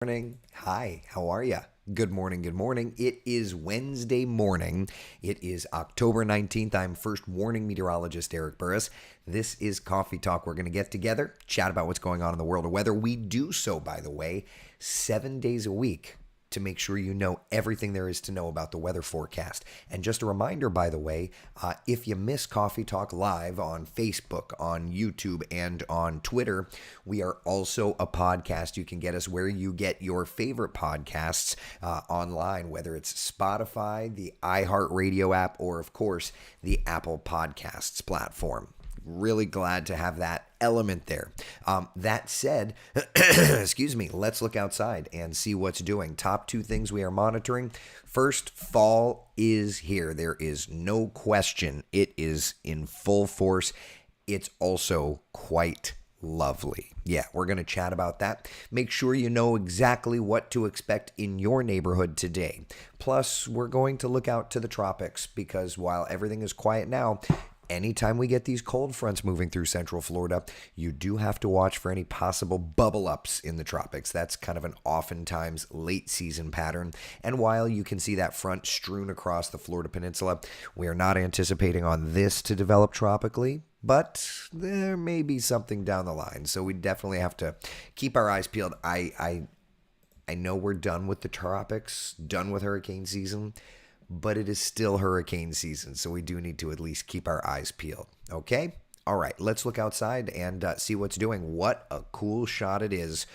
Morning. Hi, how are you? Good morning, good morning. It is Wednesday morning. It is October 19th. I'm first warning meteorologist Eric Burris. This is Coffee Talk. We're going to get together, chat about what's going on in the world of weather. We do so, by the way, 7 days a week to make sure you know everything there is to know about the weather forecast. And just a reminder, by the way, if you miss Coffee Talk Live on Facebook, on YouTube, and on Twitter, we are also a podcast. You can get us where you get your favorite podcasts online, whether it's Spotify, the iHeartRadio app, or, of course, the Apple Podcasts platform. Really glad to have that element there. That said, excuse me, let's look outside and see what's doing. Top two things we are monitoring. First, fall is here. There is no question. It is in full force. It's also quite lovely. Yeah, we're going to chat about that. Make sure you know exactly what to expect in your neighborhood today. Plus, we're going to look out to the tropics because while everything is quiet now, anytime we get these cold fronts moving through central Florida, you do have to watch for any possible bubble ups in the tropics. That's kind of an oftentimes late season pattern. And while you can see that front strewn across the Florida peninsula, we are not anticipating on this to develop tropically, but there may be something down the line. So we definitely have to keep our eyes peeled. I know we're done with the tropics, done with hurricane season, but it is still hurricane season, so we do need to at least keep our eyes peeled, okay? All right, let's look outside and see what's doing. What a cool shot it is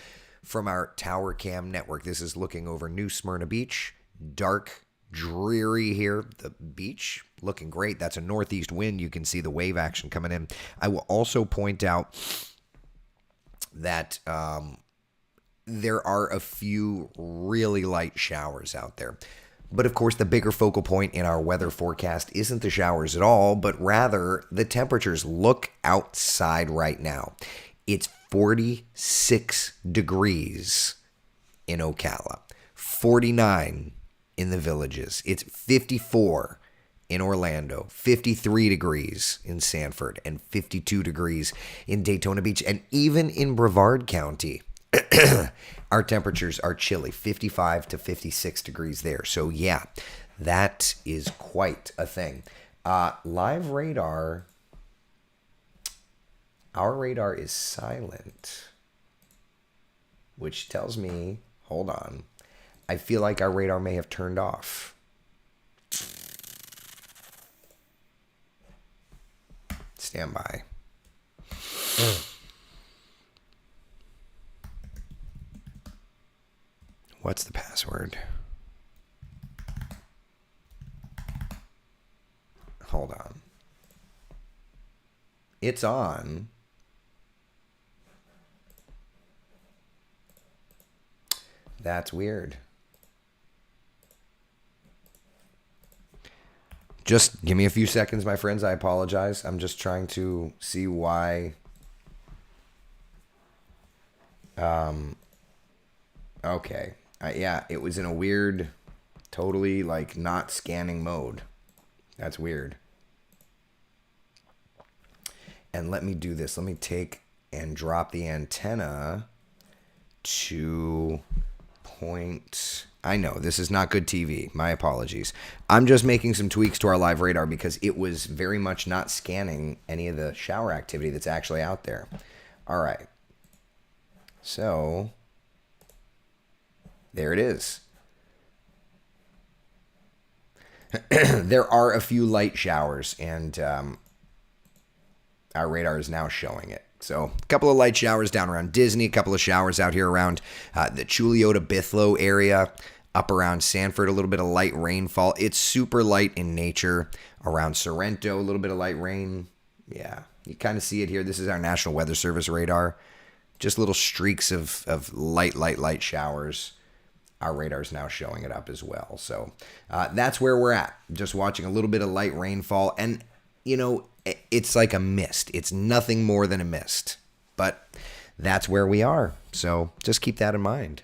from our Tower Cam network. This is looking over New Smyrna Beach. Dark, dreary here. The beach looking great. That's a northeast wind. You can see the wave action coming in. I will also point out that there are a few really light showers out there. But of course, the bigger focal point in our weather forecast isn't the showers at all, but rather the temperatures. Look outside right now. It's 46 degrees in Ocala, 49 in the Villages. It's 54 in Orlando, 53 degrees in Sanford, and 52 degrees in Daytona Beach, and even in Brevard County. Our temperatures are chilly, 55 to 56 degrees there. So yeah, that is quite a thing. Live radar, our radar is silent, which tells me, hold on, I feel like our radar may have turned off. Stand by. What's the password? Hold on. It's on. That's weird. Just give me a few seconds, my friends. I apologize. I'm just trying to see why. Okay. Yeah, it was in a weird, totally like not scanning mode. That's weird. And let me do this. Let me take and drop the antenna to point. I know this is not good TV. My apologies. I'm just making some tweaks to our live radar because it was very much not scanning any of the shower activity that's actually out there. All right. So there it is. There are a few light showers, and our radar is now showing it. So a couple of light showers down around Disney, a couple of showers out here around the Chuliota-Bithlo area, up around Sanford, a little bit of light rainfall. It's super light in nature. Around Sorrento, a little bit of light rain. Yeah, you kind of see it here. This is our National Weather Service radar. Just little streaks of light showers. Our radar is now showing it up as well. So that's where we're at. Just watching a little bit of light rainfall. And, you know, it's like a mist. It's nothing more than a mist. But that's where we are. So just keep that in mind.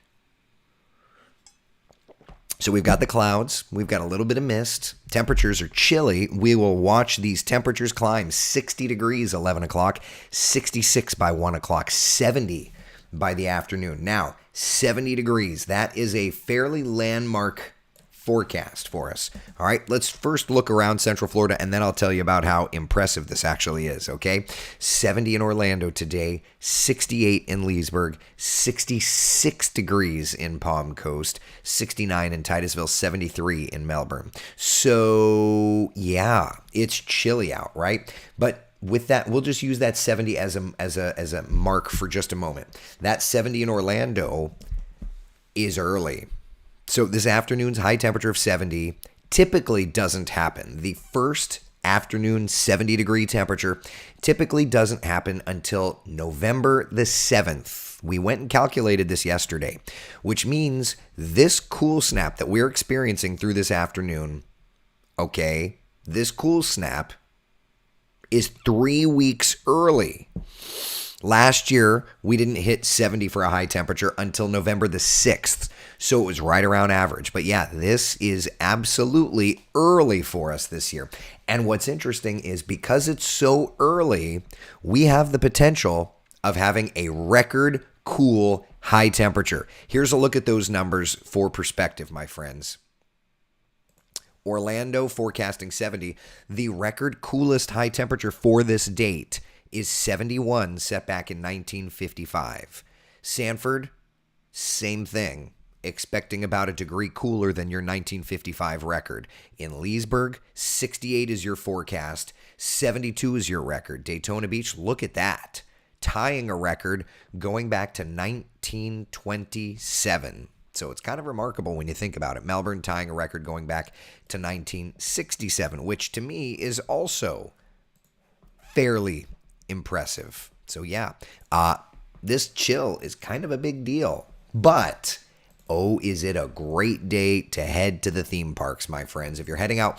So we've got the clouds. We've got a little bit of mist. Temperatures are chilly. We will watch these temperatures climb. 60 degrees, 11 o'clock. 66 by 1 o'clock. 70 by the afternoon. Now, 70 degrees. That is a fairly landmark forecast for us. All right, let's first look around Central Florida, and then I'll tell you about how impressive this actually is, okay? 70 in Orlando today, 68 in Leesburg, 66 degrees in Palm Coast, 69 in Titusville, 73 in Melbourne. So, yeah, it's chilly out, right? But with that, we'll just use that 70 as a mark for just a moment. That 70 in Orlando is early. So this afternoon's high temperature of 70 typically doesn't happen. The first afternoon 70 degree temperature typically doesn't happen until November the 7th. We went and calculated this yesterday, which means this cool snap that we're experiencing through this afternoon, okay, this cool snap is 3 weeks early. Last year, we didn't hit 70 for a high temperature until November the 6th. So it was right around average. But yeah, this is absolutely early for us this year. And what's interesting is because it's so early, we have the potential of having a record cool high temperature. Here's a look at those numbers for perspective, my friends. Orlando forecasting 70. The record coolest high temperature for this date is 71, set back in 1955. Sanford, same thing, expecting about a degree cooler than your 1955 record. In Leesburg, 68 is your forecast, 72 is your record. Daytona Beach, look at that, tying a record going back to 1927. So it's kind of remarkable when you think about it. Melbourne tying a record going back to 1967, which to me is also fairly impressive. So yeah, this chill is kind of a big deal. But, oh, is it a great day to head to the theme parks, my friends. If you're heading out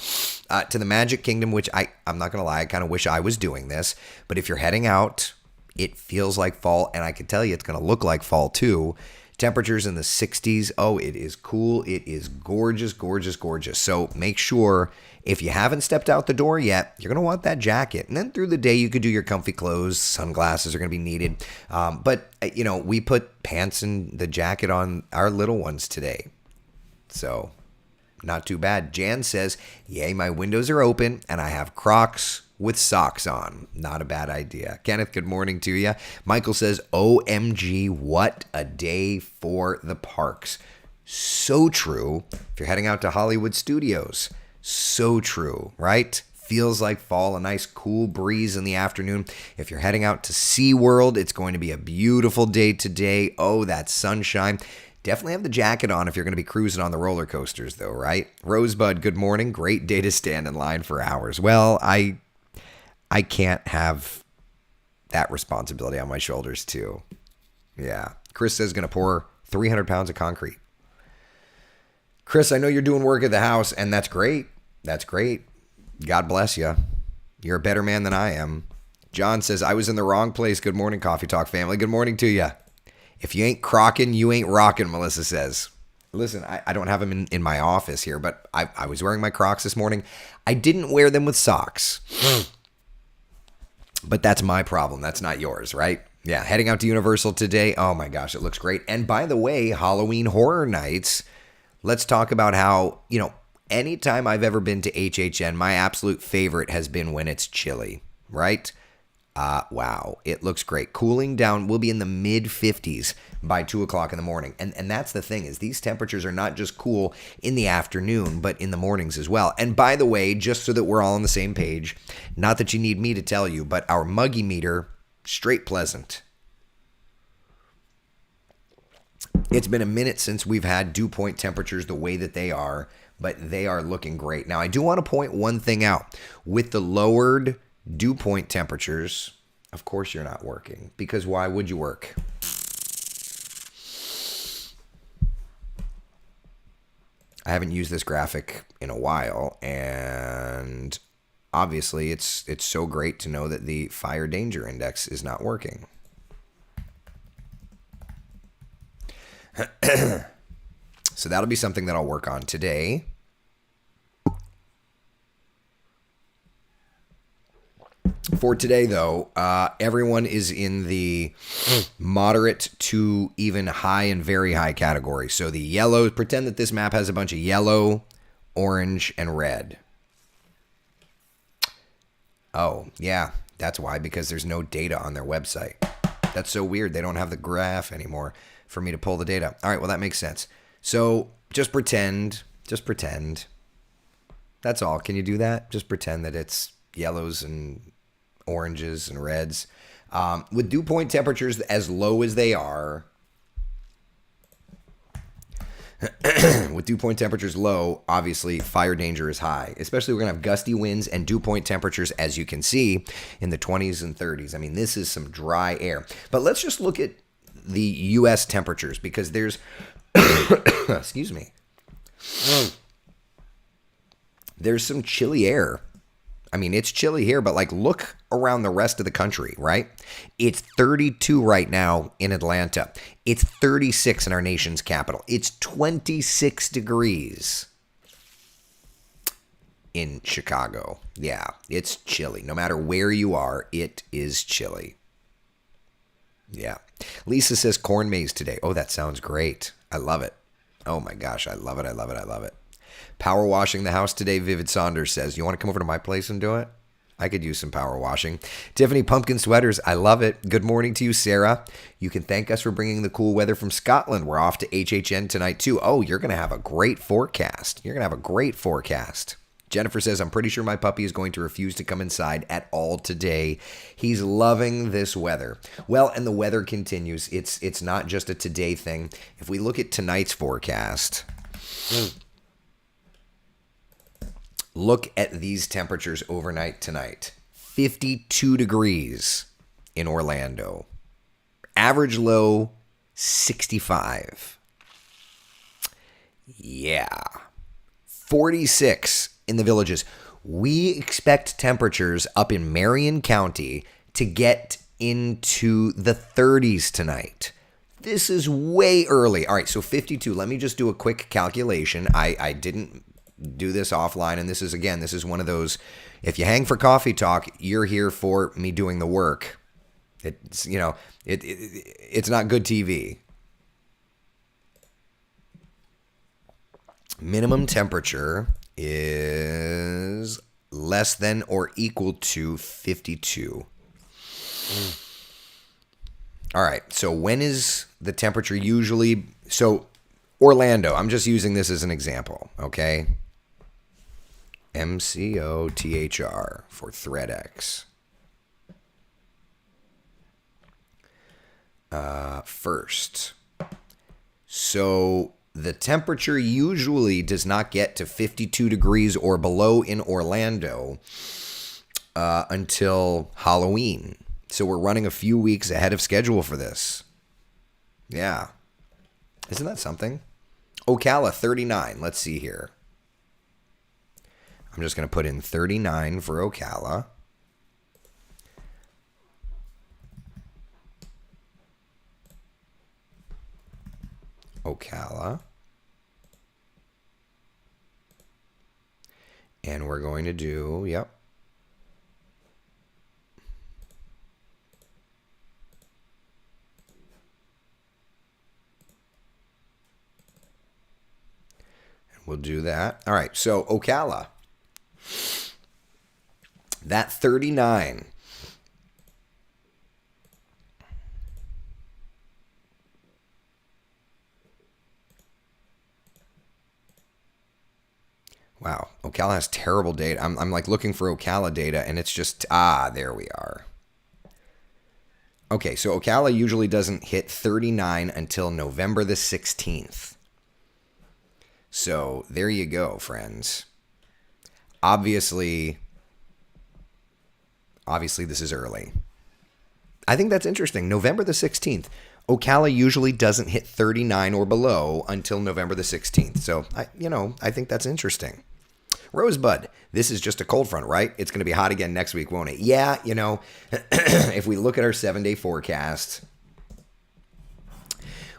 to the Magic Kingdom, which I'm not going to lie, I kind of wish I was doing this. But if you're heading out, it feels like fall, and I can tell you it's going to look like fall too. Temperatures in the 60s. Oh, it is cool. It is gorgeous, gorgeous, gorgeous. So make sure if you haven't stepped out the door yet, you're going to want that jacket. And then through the day, you could do your comfy clothes. Sunglasses are going to be needed. But, you know, we put pants and the jacket on our little ones today. So not too bad. Jan says, yay, my windows are open and I have Crocs with socks on. Not a bad idea. Kenneth, good morning to you. Michael says, OMG, what a day for the parks. So true. If you're heading out to Hollywood Studios, so true, right? Feels like fall, a nice cool breeze in the afternoon. If you're heading out to SeaWorld, it's going to be a beautiful day today. Oh, that sunshine. Definitely have the jacket on if you're going to be cruising on the roller coasters, though, right? Rosebud, good morning. Great day to stand in line for hours. Well, I can't have that responsibility on my shoulders, too. Yeah. Chris says going to pour 300 pounds of concrete. Chris, I know you're doing work at the house, and that's great. That's great. God bless you. You're a better man than I am. John says, I was in the wrong place. Good morning, Coffee Talk family. Good morning to you. If you ain't crocking, you ain't rocking, Melissa says. Listen, I don't have them in my office here, but I was wearing my Crocs this morning. I didn't wear them with socks. But that's my problem. That's not yours, right? Yeah, heading out to Universal today. Oh my gosh, it looks great. And by the way, Halloween Horror Nights, let's talk about how, you know, anytime I've ever been to HHN, my absolute favorite has been when it's chilly, right? Wow, it looks great. Cooling down, we'll be in the mid 50s by 2 o'clock in the morning. And that's the thing is these temperatures are not just cool in the afternoon, but in the mornings as well. And by the way, just so that we're all on the same page, not that you need me to tell you, but our muggy meter, straight pleasant. It's been a minute since we've had dew point temperatures the way that they are, but they are looking great. Now, I do want to point one thing out. With the lowered dew point temperatures, of course you're not working, because why would you work? I haven't used this graphic in a while, and obviously it's so great to know that the fire danger index is not working. So that'll be something that I'll work on today. For today, though, everyone is in the moderate to even high and very high category. So the yellow, pretend that this map has a bunch of yellow, orange, and red. Oh, yeah, that's why, because there's no data on their website. That's so weird. They don't have the graph anymore for me to pull the data. All right, well, that makes sense. So just pretend. That's all. Can you do that? Just pretend that it's yellows and oranges and reds. With dew point temperatures as low as they are, with dew point temperatures low, obviously fire danger is high. Especially we're going to have gusty winds and dew point temperatures, as you can see, in the 20s and 30s. I mean, this is some dry air. But let's just look at the U.S. temperatures, because there's, excuse me, there's some chilly air. I mean, it's chilly here, but like look around the rest of the country, right? It's 32 right now in Atlanta. It's 36 in our nation's capital. It's 26 degrees in Chicago. Yeah, it's chilly. No matter where you are, it is chilly. Yeah. Lisa says corn maze today. Oh, that sounds great. I love it. Oh my gosh, I love it. Power washing the house today, Vivid Saunders says. You want to come over to my place and do it? I could use some power washing. Tiffany Pumpkin Sweaters, I love it. Good morning to you, Sarah. You can thank us for bringing the cool weather from Scotland. We're off to HHN tonight, too. Oh, you're going to have a great forecast. Jennifer says, I'm pretty sure my puppy is going to refuse to come inside at all today. He's loving this weather. Well, and the weather continues. It's not just a today thing. If we look at tonight's forecast, look at these temperatures overnight tonight. 52 degrees in Orlando. Average low, 65. Yeah. 46 in the Villages. We expect temperatures up in Marion County to get into the 30s tonight. This is way early. All right, so 52. Let me just do a quick calculation. I didn't do this offline, and this is one of those, if you hang for coffee talk, you're here for me doing the work. It's it's not good TV. Minimum temperature is less than or equal to 52. All right, so when is the temperature usually? So Orlando, I'm just using this as an example, okay? MCOTHR for ThreadX. First. So the temperature usually does not get to 52 degrees or below in Orlando until Halloween. So we're running a few weeks ahead of schedule for this. Yeah. Isn't that something? Ocala, 39. Let's see here. I'm just going to put in 39 for Ocala. And we're going to do, yep. And we'll do that. All right, so Ocala. That 39. Wow, Ocala has terrible data. I'm like looking for Ocala data, and it's just, there we are. Okay, so Ocala usually doesn't hit 39 until November the 16th. So there you go, friends. Obviously this is early. I think that's interesting. November the 16th. Ocala usually doesn't hit 39 or below until November the 16th. So, I think that's interesting. Rosebud, this is just a cold front, right? It's going to be hot again next week, won't it? Yeah, if we look at our 7-day forecast,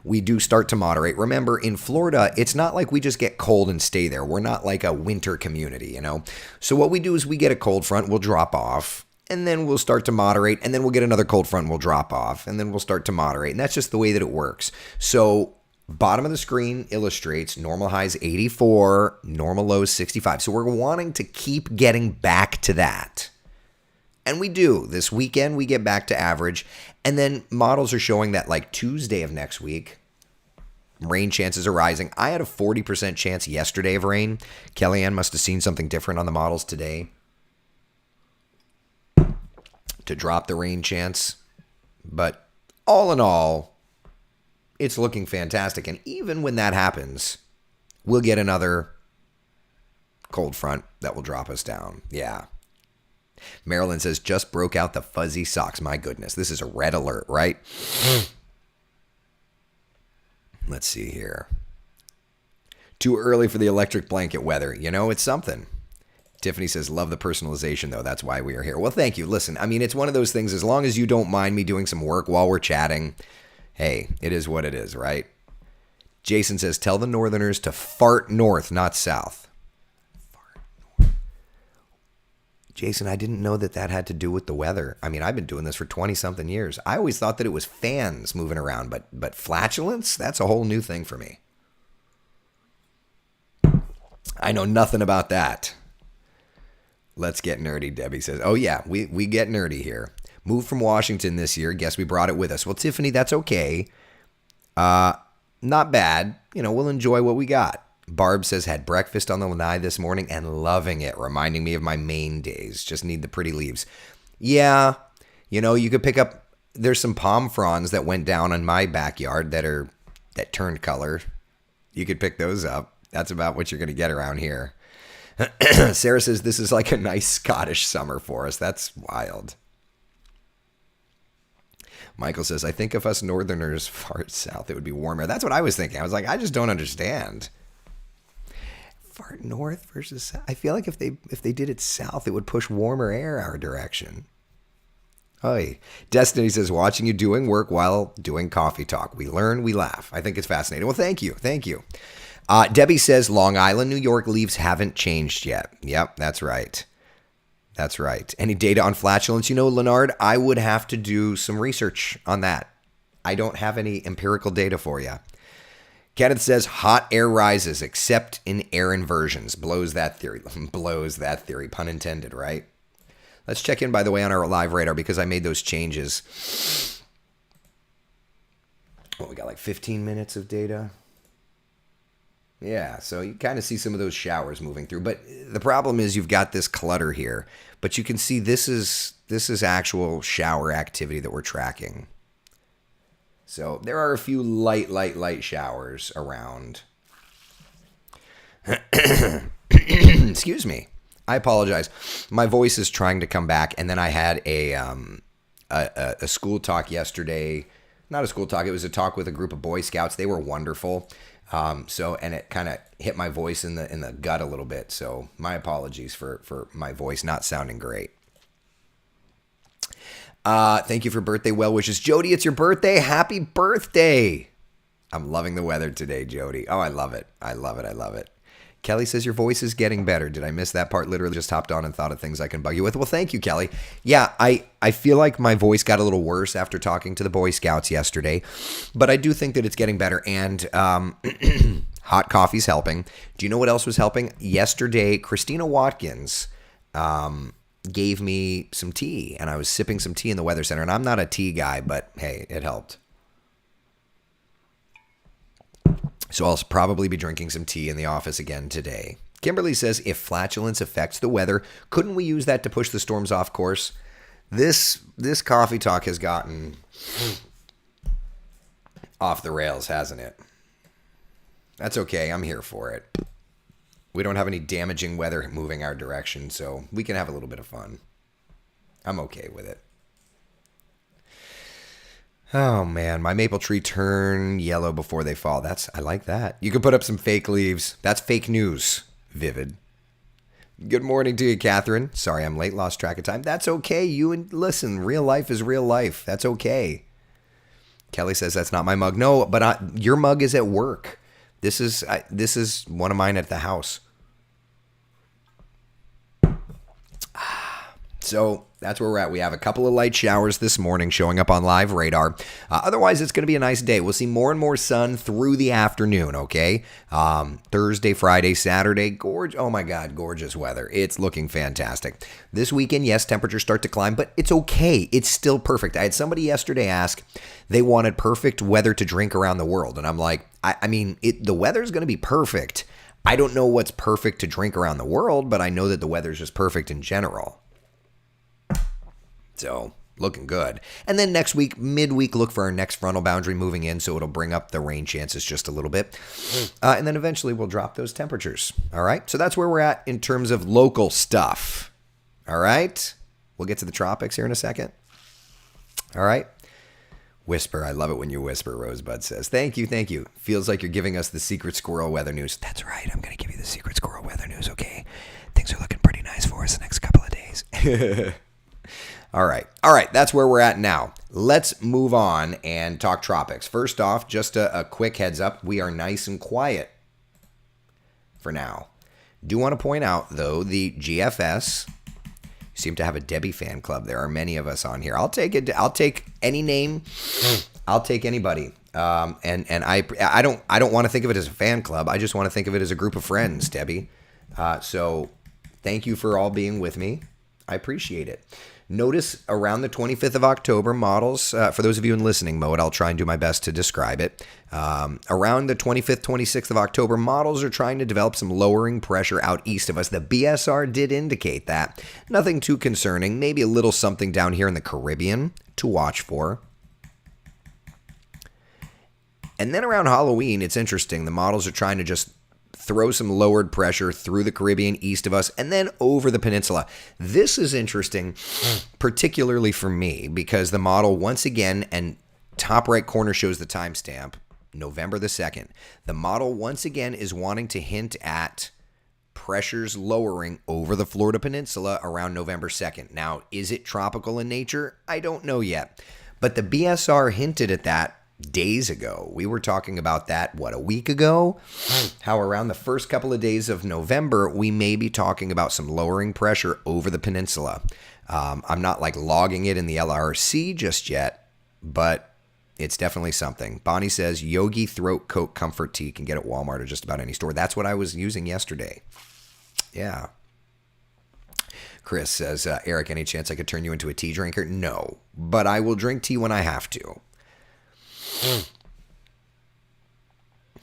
we do start to moderate. Remember, in Florida, it's not like we just get cold and stay there. We're not like a winter community, So what we do is we get a cold front, we'll drop off, and then we'll start to moderate, and then we'll get another cold front and we'll drop off, and then we'll start to moderate. And that's just the way that it works. So bottom of the screen illustrates normal highs 84, normal lows 65. So we're wanting to keep getting back to that. And we do. This weekend, we get back to average. And then models are showing that like Tuesday of next week, rain chances are rising. I had a 40% chance yesterday of rain. Kellyanne must have seen something different on the models today to drop the rain chance. But all in all, it's looking fantastic. And even when that happens, we'll get another cold front that will drop us down. Yeah. Marilyn says, just broke out the fuzzy socks. My goodness, this is a red alert, right? Let's see here. Too early for the electric blanket weather. You know, it's something. Tiffany says, love the personalization, though. That's why we are here. Well, thank you. Listen, I mean, it's one of those things. As long as you don't mind me doing some work while we're chatting, hey, it is what it is, right? Jason says, tell the northerners to fart north, not south. Fart north. Jason, I didn't know that had to do with the weather. I mean, I've been doing this for 20-something years. I always thought that it was fans moving around, but flatulence, that's a whole new thing for me. I know nothing about that. Let's get nerdy, Debbie says. Oh, yeah, we get nerdy here. Moved from Washington this year. Guess we brought it with us. Well, Tiffany, that's okay. Not bad. You know, we'll enjoy what we got. Barb says, had breakfast on the lanai this morning and loving it, reminding me of my Maine days. Just need the pretty leaves. Yeah, you know, you could pick up, there's some palm fronds that went down in my backyard that turned color. You could pick those up. That's about what you're going to get around here. Sarah says, this is like a nice Scottish summer for us. That's wild. Michael says, I think if us northerners fart south, it would be warmer. That's what I was thinking. I was like, I just don't understand. Fart north versus south. I feel like if they did it south, it would push warmer air our direction. Oy. Destiny says, watching you doing work while doing coffee talk. We learn, we laugh. I think it's fascinating. Well, thank you. Thank you. Debbie says, Long Island, New York leaves haven't changed yet. Yep, that's right. That's right. Any data on flatulence? You know, Leonard, I would have to do some research on that. I don't have any empirical data for you. Kenneth says, hot air rises except in air inversions. Blows that theory. Blows that theory. Pun intended, right? Let's check in, by the way, on our live radar because I made those changes. Oh, we got like 15 minutes of data. Yeah, so you kind of see some of those showers moving through. But the problem is you've got this clutter here. But you can see this is actual shower activity that we're tracking. So there are a few light showers around. Excuse me. I apologize. My voice is trying to come back. And then I had a school talk yesterday. Not a school talk. It was a talk with a group of Boy Scouts. They were wonderful. And it kind of hit my voice in the gut a little bit. So my apologies for my voice not sounding great. Thank you for birthday well wishes. Jody, it's your birthday. Happy birthday. I'm loving the weather today, Jody. Oh, I love it. I love it. I love it. Kelly says your voice is getting better. Did I miss that part? Literally just hopped on and thought of things I can bug you with. Well, thank you, Kelly. Yeah, I feel like my voice got a little worse after talking to the Boy Scouts yesterday, but I do think that it's getting better, and hot coffee's helping. Do you know what else was helping? Yesterday, Christina Watkins gave me some tea, and I was sipping some tea in the Weather Center, and I'm not a tea guy, but hey, it helped. So I'll probably be drinking some tea in the office again today. Kimberly says, if flatulence affects the weather, couldn't we use that to push the storms off course? This coffee talk has gotten off the rails, hasn't it? That's okay. I'm here for it. We don't have any damaging weather moving our direction, so we can have a little bit of fun. I'm okay with it. Oh, man, my maple tree turn yellow before they fall. I like that. You can put up some fake leaves. That's fake news, Vivid. Good morning to you, Catherine. Sorry I'm late, lost track of time. That's okay. Listen, real life is real life. That's okay. Kelly says that's not my mug. No, but your mug is at work. This is one of mine at the house. So That's where we're at. We have a couple of light showers this morning showing up on live radar. Otherwise, it's going to be a nice day. We'll see more and more sun through the afternoon, okay? Thursday, Friday, Saturday, gorgeous. Oh my God, gorgeous weather. It's looking fantastic. This weekend, yes, temperatures start to climb, but it's okay. It's still perfect. I had somebody yesterday ask, they wanted perfect weather to drink around the world. And I'm like, I mean, the weather's going to be perfect. I don't know what's perfect to drink around the world, but I know that the weather's just perfect in general. So, looking good. And then next week, midweek, look for our next frontal boundary moving in, so it'll bring up the rain chances just a little bit. And then eventually we'll drop those temperatures. All right? So that's where we're at in terms of local stuff. All right? We'll get to the tropics here in a second. All right? Whisper. I love it when you whisper, Rosebud says. Thank you, thank you. Feels like you're giving us the secret squirrel weather news. That's right. I'm going to give you the secret squirrel weather news, okay? Things are looking pretty nice for us the next couple of days. All right. That's where we're at now. Let's move on and talk tropics. First off, just a quick heads up. We are nice and quiet for now. Do want to point out, though, the GFS seem to have a Debbie fan club. There are many of us on here. I'll take it. I'll take any name. I'll take anybody. And I don't want to think of it as a fan club. I just want to think of it as a group of friends, Debbie. So thank you for all being with me. I appreciate it. Notice around the 25th of October, models, for those of you in listening mode, I'll try and do my best to describe it. Around the 25th, 26th of October, models are trying to develop some lowering pressure out east of us. The BSR did indicate that. Nothing too concerning. Maybe a little something down here in the Caribbean to watch for. And then around Halloween, it's interesting. The models are trying to just throw some lowered pressure through the Caribbean east of us and then over the peninsula. This is interesting, particularly for me, because the model once again, and top right corner shows the timestamp, November the 2nd. The model once again is wanting to hint at pressures lowering over the Florida Peninsula around November 2nd. Now, is it tropical in nature? I don't know yet. But the BSR hinted at that days ago. We were talking about that, a week ago? How around the first couple of days of November, we may be talking about some lowering pressure over the peninsula. I'm not logging it in the LRC just yet, but it's definitely something. Bonnie says Yogi Throat Coat Comfort Tea can get at Walmart or just about any store. That's what I was using yesterday. Yeah. Chris says, Eric, any chance I could turn you into a tea drinker? No, but I will drink tea when I have to.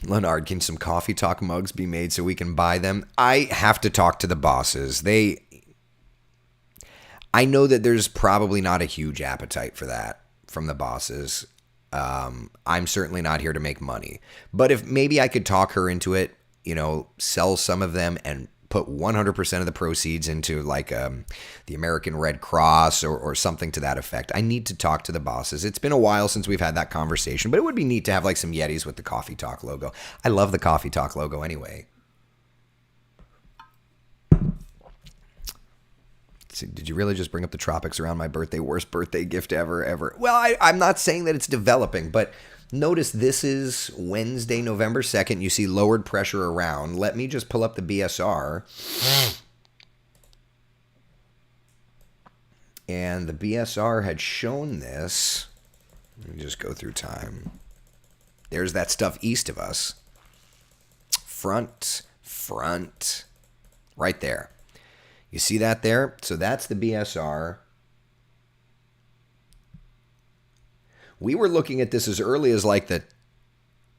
Leonard, can some Coffee Talk mugs be made so we can buy them? I have to talk to the bosses. I know that there's probably not a huge appetite for that from the bosses. I'm certainly not here to make money. But if maybe I could talk her into it, sell some of them and put 100% of the proceeds into the American Red Cross or something to that effect. I need to talk to the bosses. It's been a while since we've had that conversation, but it would be neat to have some Yetis with the Coffee Talk logo. I love the Coffee Talk logo anyway. So did you really just bring up the tropics around my birthday? Worst birthday gift ever. Well, I'm not saying that it's developing, but notice this is Wednesday, November 2nd. You see lowered pressure around. Let me just pull up the BSR. And the BSR had shown this. Let me just go through time. There's that stuff east of us. Front. Right there. You see that there? So that's the BSR. We were looking at this as early as the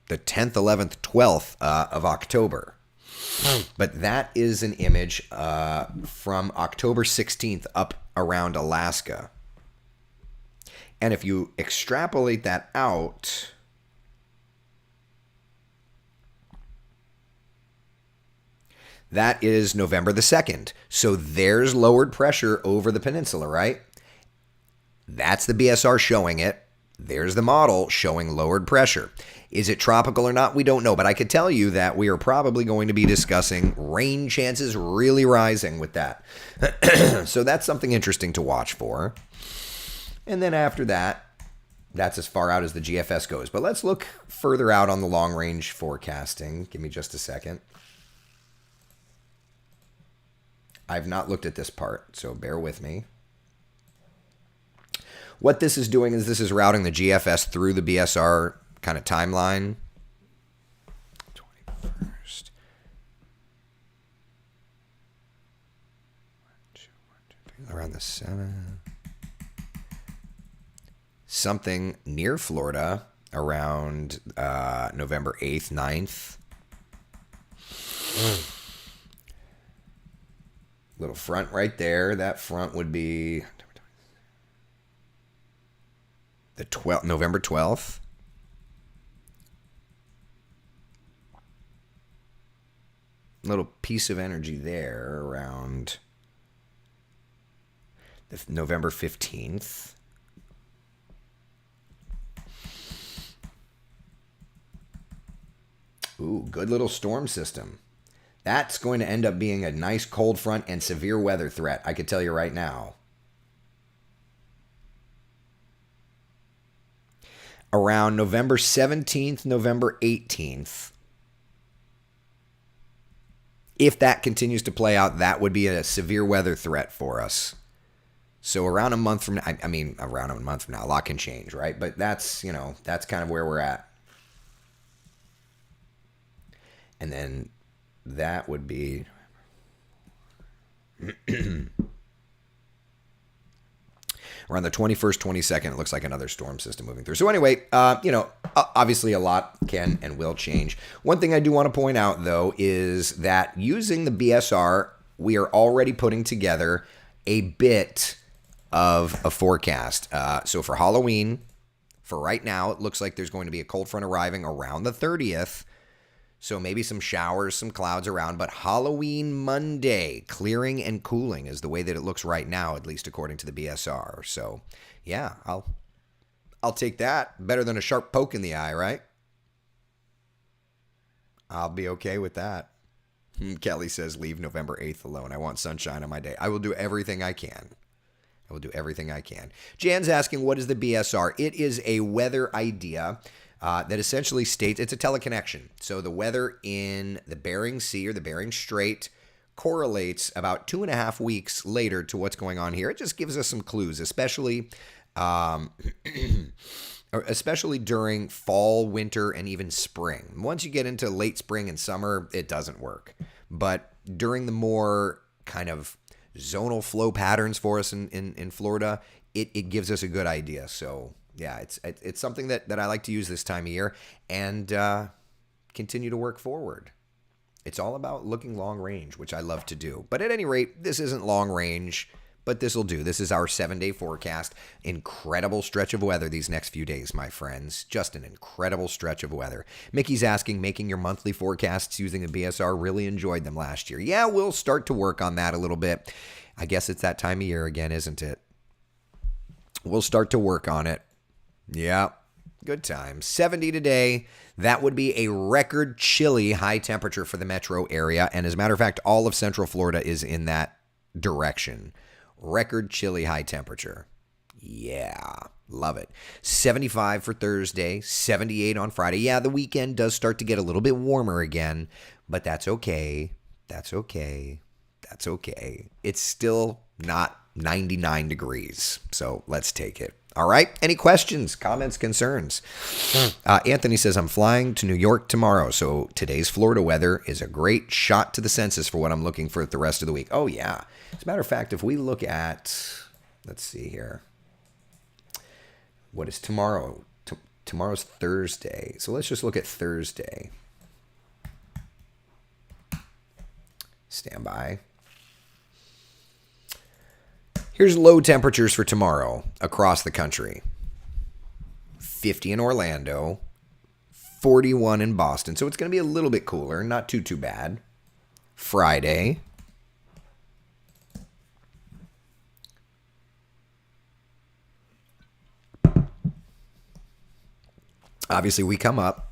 10th, 11th, 12th of October. But that is an image from October 16th up around Alaska. And if you extrapolate that out, that is November the 2nd. So there's lowered pressure over the peninsula, right? That's the BSR showing it. There's the model showing lowered pressure. Is it tropical or not? We don't know, but I could tell you that we are probably going to be discussing rain chances really rising with that. So that's something interesting to watch for. And then after that, that's as far out as the GFS goes. But let's look further out on the long range forecasting. Give me just a second. I've not looked at this part, so bear with me. What this is doing is this is routing the GFS through the BSR kind of timeline. 21st. Around the 7th. Something near Florida around November 8th, 9th. Little front right there. That front would be the November 12th. Little piece of energy there around the November 15th. Ooh, good little storm system. That's going to end up being a nice cold front and severe weather threat, I could tell you right now. Around November 17th, November 18th. If that continues to play out, that would be a severe weather threat for us. So around a month from now, around a month from now, a lot can change, right? But that's, that's kind of where we're at. And then that would be around the 21st, 22nd, it looks like another storm system moving through. So anyway, obviously a lot can and will change. One thing I do want to point out, though, is that using the BSR, we are already putting together a bit of a forecast. So for Halloween, for right now, it looks like there's going to be a cold front arriving around the 30th. So maybe some showers, some clouds around, but Halloween Monday, clearing and cooling is the way that it looks right now, at least according to the BSR. So, yeah, I'll take that. Better than a sharp poke in the eye, right? I'll be okay with that. Kelly says, leave November 8th alone. I want sunshine on my day. I will do everything I can. I will do everything I can. Jan's asking, what is the BSR? It is a weather idea that essentially states it's a teleconnection. So the weather in the Bering Sea or the Bering Strait correlates about 2.5 weeks later to what's going on here. It just gives us some clues, especially during fall, winter, and even spring. Once you get into late spring and summer, it doesn't work. But during the more kind of zonal flow patterns for us in Florida, it gives us a good idea. So yeah, it's something that I like to use this time of year and continue to work forward. It's all about looking long range, which I love to do. But at any rate, this isn't long range, but this will do. This is our 7-day forecast. Incredible stretch of weather these next few days, my friends. Just an incredible stretch of weather. Mickey's asking, making your monthly forecasts using the BSR, really enjoyed them last year. Yeah, we'll start to work on that a little bit. I guess it's that time of year again, isn't it? We'll start to work on it. Yeah, good times. 70 today. That would be a record chilly high temperature for the metro area. And as a matter of fact, all of Central Florida is in that direction. Record chilly high temperature. Yeah, love it. 75 for Thursday, 78 on Friday. Yeah, the weekend does start to get a little bit warmer again, but that's okay. That's okay. That's okay. It's still not 99 degrees, so let's take it. All right. Any questions, comments, concerns? Anthony says, I'm flying to New York tomorrow, so today's Florida weather is a great shot to the senses for what I'm looking for the rest of the week. Oh, yeah. As a matter of fact, if we look at, let's see here. What is tomorrow? Tomorrow's Thursday. So let's just look at Thursday. Stand by. Here's low temperatures for tomorrow across the country. 50 in Orlando, 41 in Boston. So it's going to be a little bit cooler, not too bad. Friday. Obviously, we come up.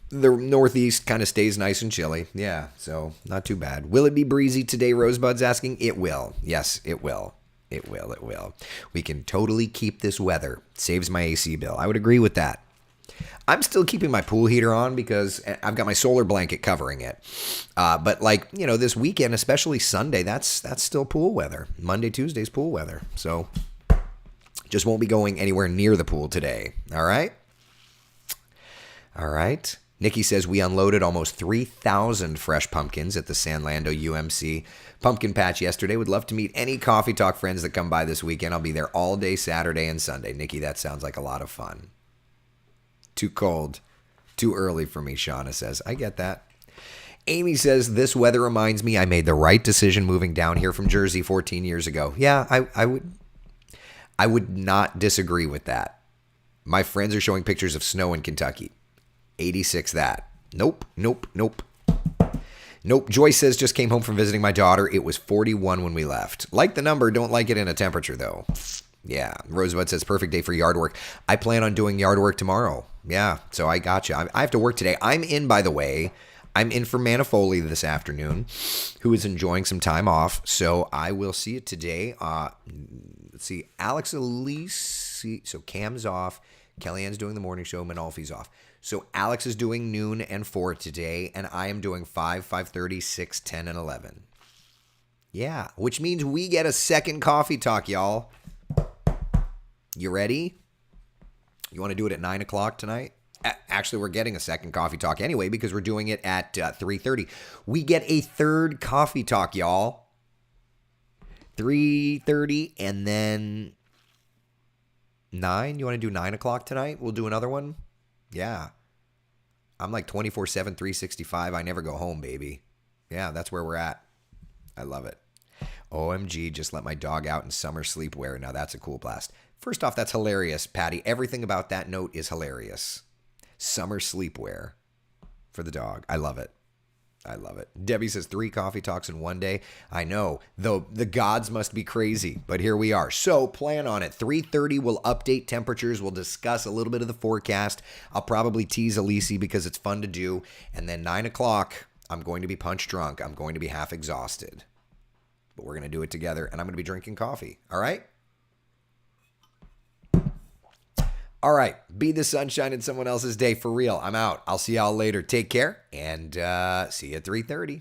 The Northeast kind of stays nice and chilly. Yeah, so not too bad. Will it be breezy today, Rosebud's asking? It will. Yes, it will. It will. It will. We can totally keep this weather. Saves my AC bill. I would agree with that. I'm still keeping my pool heater on because I've got my solar blanket covering it. But this weekend, especially Sunday, that's still pool weather. Monday, Tuesday's pool weather. So Just won't be going anywhere near the pool today. All right? All right. Nikki says we unloaded almost 3,000 fresh pumpkins at the San Lando UMC pumpkin patch yesterday. Would love to meet any Coffee Talk friends that come by this weekend. I'll be there all day Saturday and Sunday. Nikki, that sounds like a lot of fun. Too cold. Too early for me, Shauna says. I get that. Amy says, this weather reminds me I made the right decision moving down here from Jersey 14 years ago. Yeah, I would not disagree with that. My friends are showing pictures of snow in Kentucky. 86 that. Nope. Joyce says, just came home from visiting my daughter. It was 41 when we left. Like the number, don't like it in a temperature, though. Yeah. Rosebud says, perfect day for yard work. I plan on doing yard work tomorrow. Yeah, so I got you. I have to work today. I'm in, by the way. I'm in for Manifoli this afternoon, who is enjoying some time off. So I will see you today. Let's see. Alex Elise. So Cam's off. Kellyanne's doing the morning show. Manolfi's off. So Alex is doing noon and 4 today, and I am doing 5, 5:30, 6, 10, and 11. Yeah, which means we get a second Coffee Talk, y'all. You ready? You want to do it at 9 o'clock tonight? Actually, we're getting a second Coffee Talk anyway because we're doing it at 3:30. We get a third Coffee Talk, y'all. 3:30 and then 9. You want to do 9 o'clock tonight? We'll do another one. Yeah. I'm like 24/7, 365. I never go home, baby. Yeah, that's where we're at. I love it. OMG, just let my dog out in summer sleepwear. Now that's a cool blast. First off, that's hilarious, Patty. Everything about that note is hilarious. Summer sleepwear for the dog. I love it. I love it. Debbie says 3 Coffee Talks in one day. I know, though the gods must be crazy, but here we are. So plan on it. 3:30, we'll update temperatures. We'll discuss a little bit of the forecast. I'll probably tease Elise because it's fun to do. And then 9 o'clock, I'm going to be punch drunk. I'm going to be half exhausted. But we're going to do it together, and I'm going to be drinking coffee. All right? All right. Be the sunshine in someone else's day for real. I'm out. I'll see y'all later. Take care, and see you at 3:30.